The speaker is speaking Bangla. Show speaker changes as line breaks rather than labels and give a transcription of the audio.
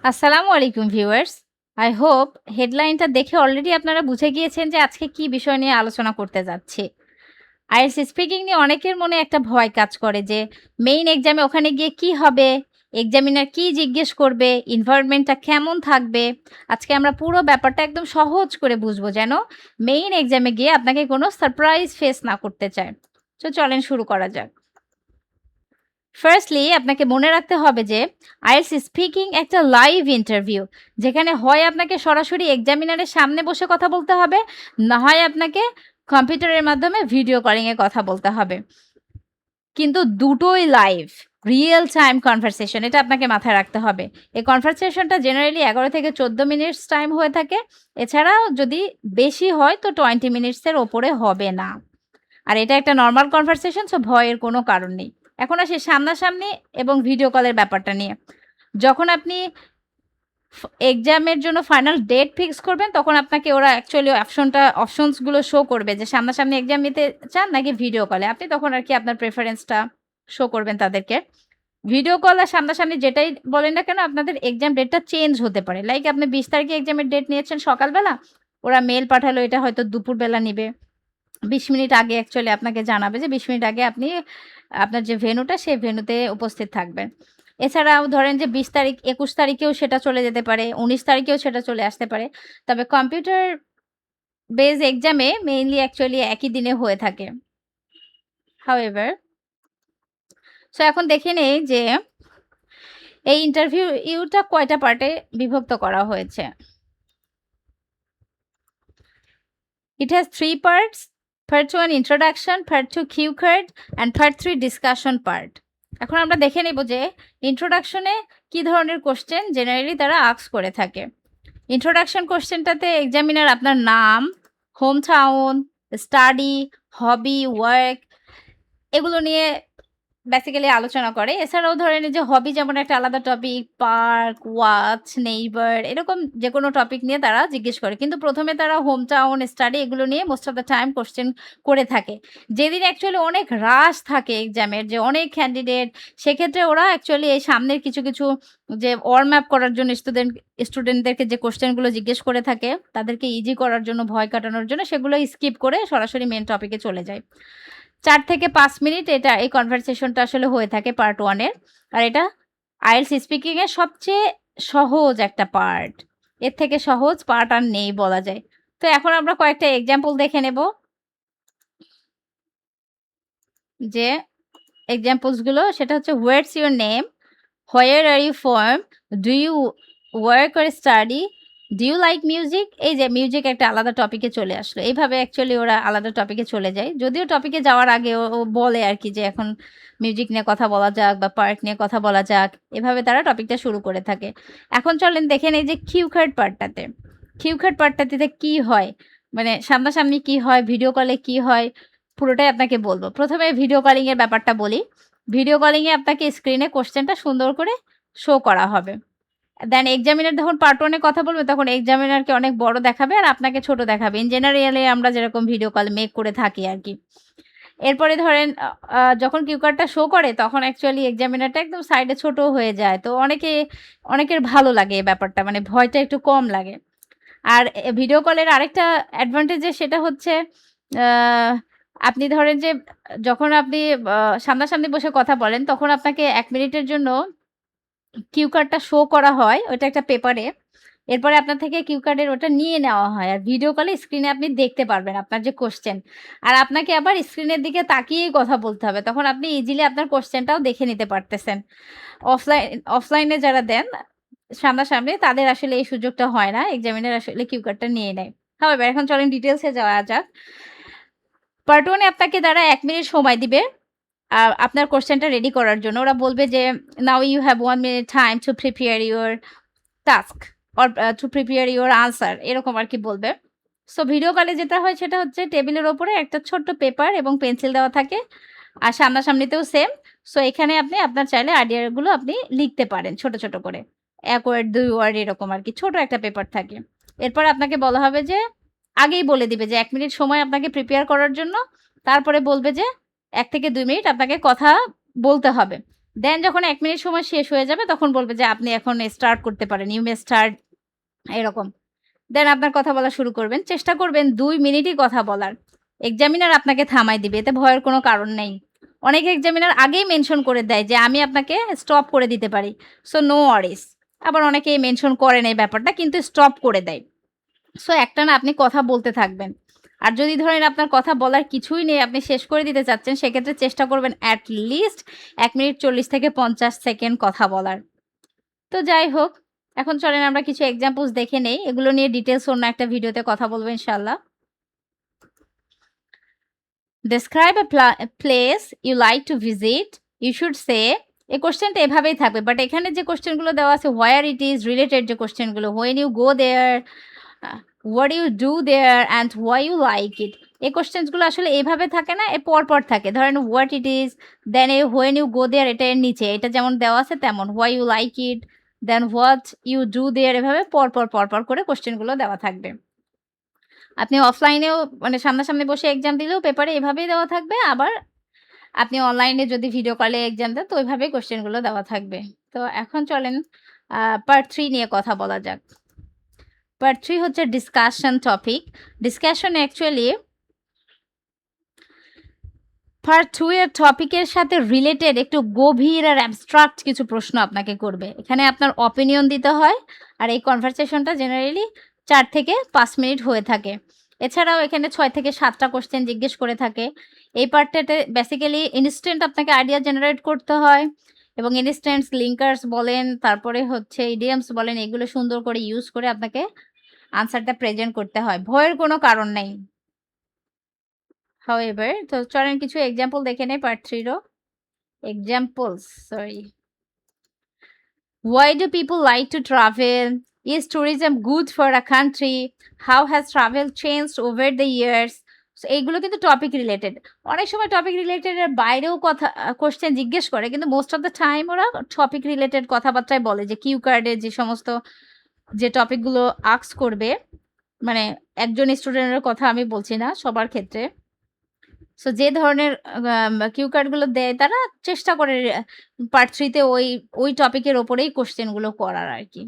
আসসালামু আলাইকুম ভিউয়ার্স। আই হোপ হেডলাইনটা দেখে অলরেডি আপনারা বুঝে গিয়েছেন যে আজকে কি বিষয় নিয়ে আলোচনা করতে যাচ্ছি। আইএলটিএস স্পিকিং নিয়ে অনেকের মনে একটা ভয় কাজ করে যে মেইন এক্সামে ওখানে গিয়ে কি হবে? এক্সামিনার কি জিজ্ঞেস করবে? এনভায়রনমেন্টটা কেমন থাকবে? আজকে আমরা পুরো ব্যাপারটা একদম সহজ করে বুঝবো যেন মেইন এক্সামে গিয়ে আপনাকে কোনো সারপ্রাইজ ফেস না করতে চায়। তো চলেন শুরু করা যাক। ফার্স্টলি আপনাকে মনে রাখতে হবে যে আইএলটিএস স্পিকিং একটা লাইভ ইন্টারভিউ, যেখানে হয় আপনাকে সরাসরি এক্সামিনারের সামনে বসে কথা বলতে হবে, না হয় আপনাকে কম্পিউটারের মাধ্যমে ভিডিও কলিংয়ে কথা বলতে হবে। কিন্তু দুটোই লাইভ, রিয়েল টাইম কনভারসেশন, এটা আপনাকে মাথায় রাখতে হবে। এই কনভারসেশনটা জেনারেলি ১১ থেকে ১৪ মিনিটস টাইম হয়ে থাকে। এছাড়াও যদি বেশি হয় তো 20 মিনিটসের ওপরে হবে না। আর এটা একটা নরমাল কনভারসেশন, সো ভয়ের কোনো কারণ নেই। এখন আসি সামনাসামনি এবং ভিডিও কলের ব্যাপারটা নিয়ে। যখন আপনি এক্সামের জন্য ফাইনাল ডেট ফিক্স করবেন, তখন আপনাকে ওরা অ্যাকচুয়ালি অপশনসগুলো শো করবে যে সামনাসামনি এক্সাম নিতে চান নাকি ভিডিও কলে। আপনি তখন আরকি আপনার প্রেফারেন্সটা শো করবেন তাদেরকে। ভিডিও কল আর সামনাসামনি যেটাই বলেন না কেন, আপনাদের এক্সাম ডেটটা চেঞ্জ হতে পারে। লাইক আপনি ২০ তারিখে এক্সামের ডেট নিয়েছেন সকালবেলা, ওরা মেইল পাঠালো এটা হয়তো দুপুরবেলা নিবে। ২০ মিনিট আগে অ্যাকচুয়ালি আপনাকে জানাবে যে ২০ মিনিট আগে আপনি আপনার যে ভেন্যুটা সেই ভেন্যুতে উপস্থিত থাকবেন। এছাড়াও ধরেন যে ২০ তারিখ ২১ তারিখেও সেটা চলে যেতে পারে, ১৯ তারিখেও সেটা চলে আসতে পারে। তবে কম্পিউটার বেজ এক্সামে মেইনলি অ্যাকচুয়ালি একই দিনে হয়ে থাকে। হাউএভার এখন দেখে নেই যে এই ইন্টারভিউটা কয়টা পার্টে বিভক্ত করা হয়েছে। It has 3 parts. Part 1 introduction, Part 2 cue card and Part 3 discussion part. এখন আমরা দেখে নেব যে ইন্ট্রোডাকশনে কি ধরনের কোশ্চেন জেনারেলি তারা আস্ক করে থাকে। ইন্ট্রোডাকশন কোশ্চেনটাতে এক্সামিনার আপনার নাম, হোম টাউন, স্টাডি, হবি, ওয়ার্ক এগুলো নিয়ে বেসিক্যালি আলোচনা করে। এছাড়াও ধরেন এই যে হবি যেমন একটা আলাদা টপিক, পার্ক, ওয়াচ, নেইবার এরকম যেকোনো টপিক নিয়ে তারা জিজ্ঞেস করে। কিন্তু ১ম এ তারা হোম টাউন, স্টাডি এগুলো নিয়ে most of the time question করে থাকে। যেদিন অ্যাকচুয়ালি অনেক রাশ থাকে এক্সামের, যে অনেক ক্যান্ডিডেট, সেক্ষেত্রে ওরা অ্যাকচুয়ালি এই সামনের কিছু যে ওয়ার্ম আপ করার জন্য স্টুডেন্টদেরকে যে কোয়েশ্চেনগুলো জিজ্ঞেস করে থাকে, তাদেরকে ইজি করার জন্য, ভয় কাটানোর জন্য সেগুলো স্কিপ করে সরাসরি মেইন টপিকে চলে যায়। ৪ থেকে ৫ মিনিট এই কনভারসেশনটা আসলে হয়ে থাকে পার্ট 1 এর। আর এটা আইএলটিএস স্পিকিং এর সবচেয়ে সহজ একটা পার্ট। এর থেকে সহজ পার্ট আর নেই বলা যায়। তো এখন আমরা কয়েকটা এক্সাম্পল দেখে নেব। যে এক্সাম্পলস গুলো সেটা হচ্ছে what's your name, where are you from, do you work or study, do you like music. এই যে মিউজিক একটা আলাদা টপিকে চলে আসলো। এইভাবে অ্যাকচুয়ালি ওরা আলাদা টপিকে চলে যায়। যদিও টপিকে যাওয়ার আগে ও বলে আরকি যে এখন মিউজিক নিয়ে কথা বলা যাক বা পার্ক নিয়ে কথা বলা যাক। এভাবে তারা টপিকটা শুরু করে থাকে। এখন চলেন দেখে নেই যে কিউ কার্ড পার্টটাতে। কিউ কার্ড পার্টটাতে কি হয়? মানে সামনাসামনি কি হয়, ভিডিও কলে কি হয়, পুরোটাই আপনাকে বলব। ১ম এ ভিডিও কলিং এর ব্যাপারটা বলি। ভিডিও কলিং এ আপনাকে স্ক্রিনে কোয়েশ্চেনটা সুন্দর করে শো করা হবে। দেন এক্সামিনার যখন পার্ট 1 এ কথা বলবে, তখন এক্সামিনারকে অনেক বড় দেখাবে আর আপনাকে ছোট দেখাবে। ইন জেনারেলি আমরা যেরকম ভিডিও কল মেক করে থাকি আরকি। এরপরে ধরেন যখন কিউ কার্ডটা শো করে, তখন অ্যাকচুয়ালি এক্সামিনারটা একদম সাইডে ছোট হয়ে যায়। তো অনেকের ভালো লাগে এই ব্যাপারটা, মানে ভয়টা একটু কম লাগে। আর ভিডিও কলের আরেকটা অ্যাডভান্টেজ সেটা হচ্ছে আ আপনি ধরেন যে যখন আপনি আ সামনাসামনি বসে কথা বলেন, তখন আপনাকে ১ মিনিটের জন্য কিউ কার্ডটা শো করা হয়, ওইটা একটা পেপারে। এরপরে আপনার থেকে কিউ কার্ডের ওটা নিয়ে নেওয়া হয়। আর ভিডিও কলে স্ক্রিনে আপনি দেখতে পারবেন আপনার যে কোয়েশ্চেন। আর আপনাকে আবার স্ক্রিনের দিকে তাকিয়েই কথা বলতে হবে। তখন আপনি ইজিলি আপনার কোয়েশ্চেনটাও দেখে নিতে পারতেছেন। অফলাইনে যারা দেন সামনাসামনি, তাদের আসলে এই সুযোগটা হয় না। এক্সামিনার আসলে কিউ কার্ডটা নিয়ে নেয়। হাউএভার এখন চলেন ডিটেইলস এ যাওয়া যাক। পার্ট 1 এ আপনাকে তারা ১ মিনিট সময় দিবে আপনার কোয়েশ্চেনটা রেডি করার জন্য। ওরা বলবে যে, "now you have 1 minute time to prepare your task or to prepare your answer" এরকম আরকি বলবে। সো ভিডিও কলে যেটা হয় সেটা হচ্ছে টেবিলের উপরে একটা ছোট্ট পেপার এবং পেন্সিল দেওয়া থাকে। আর সামনাসামনিতেও সেম। সো এখানে আপনি আপনার চাইলে আইডিয়াগুলো আপনি লিখতে পারেন ছোট করে। ১ ওয়ার্ড ২ ওয়ার্ড এরকম আরকি ছোট একটা পেপার থাকে। এরপর আপনাকে বলা হবে যে আগেই বলে দিবে যে ১ মিনিট সময় আপনাকে প্রিপেয়ার করার জন্য। তারপরে বলবে যে ১ থেকে ২ মিনিট আপনাকে কথা বলতে হবে। দেন যখন ১ মিনিট সময় শেষ হয়ে যাবে তখন বলবে যে আপনি এখন স্টার্ট করতে পারেন। ইউ মে স্টার্ট এরকম। দেন আপনার কথা বলা শুরু করবেন। চেষ্টা করবেন ২ মিনিটই কথা বলার। এক্সামিনার আপনাকে থামায় দিবে। এতে ভয়ের কোনো কারণ নেই। অনেক এক্সামিনার আগেই মেনশন করে দেয় যে আমি আপনাকে স্টপ করে দিতে পারি। সো নো ওয়ারিস। আবার অনেকেই মেনশন করে না এই ব্যাপারটা কিন্তু স্টপ করে দেয়। সো একটানা আপনি কথা বলতে থাকবেন। আর যদি ধরেন আপনার কথা বলার কিছুই নেই, আপনি শেষ করে দিতে চাচ্ছেন, সেক্ষেত্রে চেষ্টা করবেন এট লিস্ট ১ মিনিট ৪০ থেকে ৫০ সেকেন্ড কথা বলার। তো যাই হোক, এখন চলেন আমরা কিছু এক্সাম্পলস দেখে নেই। এগুলো নিয়ে ডিটেইলস অন্য একটা ভিডিওতে কথা বলব ইনশাআল্লাহ। Describe a place you like to visit. You should say এই কোয়েশ্চেনটা এভাবেই থাকবে। বাট এখানে যে কোয়েশ্চেনগুলো দেওয়া আছে where it is related যে কোয়েশ্চেনগুলো when you go there, what do you do there and why you like it. এই কোয়েশ্চেনসগুলো আসলে এভাবে থাকে না, পরপর থাকে। ধরেন what it is, then when you go there এটা এর নিচে। এটা যেমন দেওয়া আছে তেমন why you like it, then what you do there এভাবে পরপর করে কোয়েশ্চেনগুলো দেওয়া থাকবে। আপনি অফলাইনেও মানে সামনাসামনি বসে এক্সাম দিলেও পেপারে এভাবেই দেওয়া থাকবে। আবার আপনি অনলাইনে যদি ভিডিও কলে এক্সাম দেন তো ওইভাবেই কোয়েশ্চেনগুলো দেওয়া থাকবে। তো এখন চলেন পার্ট 3 নিয়ে কথা বলা যাক। পার্ট 3 হচ্ছে discussion topic. Discussion actually part 2 এর টপিকের সাথে রিলেটেড একটু গভীর আর অ্যাবস্ট্রাক্ট কিছু প্রশ্ন আপনাকে করবে। এখানে আপনার অপিনিয়ন দিতে হয়। আর এই কনভারসেশনটা জেনারেলি ৪ থেকে ৫ মিনিট হয়ে থাকে। এছাড়াও এখানে ৬ থেকে ৭ টা কোয়েশ্চেন জিজ্ঞেস করে থাকে। এই পার্টটাতে বেসিক্যালি ইনস্ট্যান্ট আপনাকে আইডিয়া জেনারেট করতে হয় এবং ইনস্ট্যান্টস, লিঙ্কার্স বলেন, তারপরে হচ্ছে ইডিয়মস বলেন, এগুলো সুন্দর করে ইউজ করে আপনাকে আনসারটা প্রেজেন্ট করতে হয়। ভয়ের কোনো কারণ নাই। However, তো চলেন কিছু এক্সাম্পল দেখে নেই part 3 row. Examples, sorry. Why do people like to travel? Is tourism good for a country? How has travel changed over the years? So এইগুলো কিন্তু টপিক রিলেটেড। অনেক সময় টপিক রিলেটেড এর বাইরেও কথা কোয়েশ্চেন জিজ্ঞেস করে কিন্তু মোস্ট অফ দ্য টাইম ওরা টপিক রিলেটেড কথাবার্তায় বলে যে কিউ কার্ডে যে সমস্ত যে টপিকগুলো আস্ক করবে, মানে একজন স্টুডেন্টের কথা আমি বলছি না, সবার ক্ষেত্রে। সো যে ধরনের কিউ কার্ডগুলো দেয় তারা চেষ্টা করে পার্ট 3 তে ওই টপিকের উপরেই কোয়েশ্চেনগুলো করার আরকি।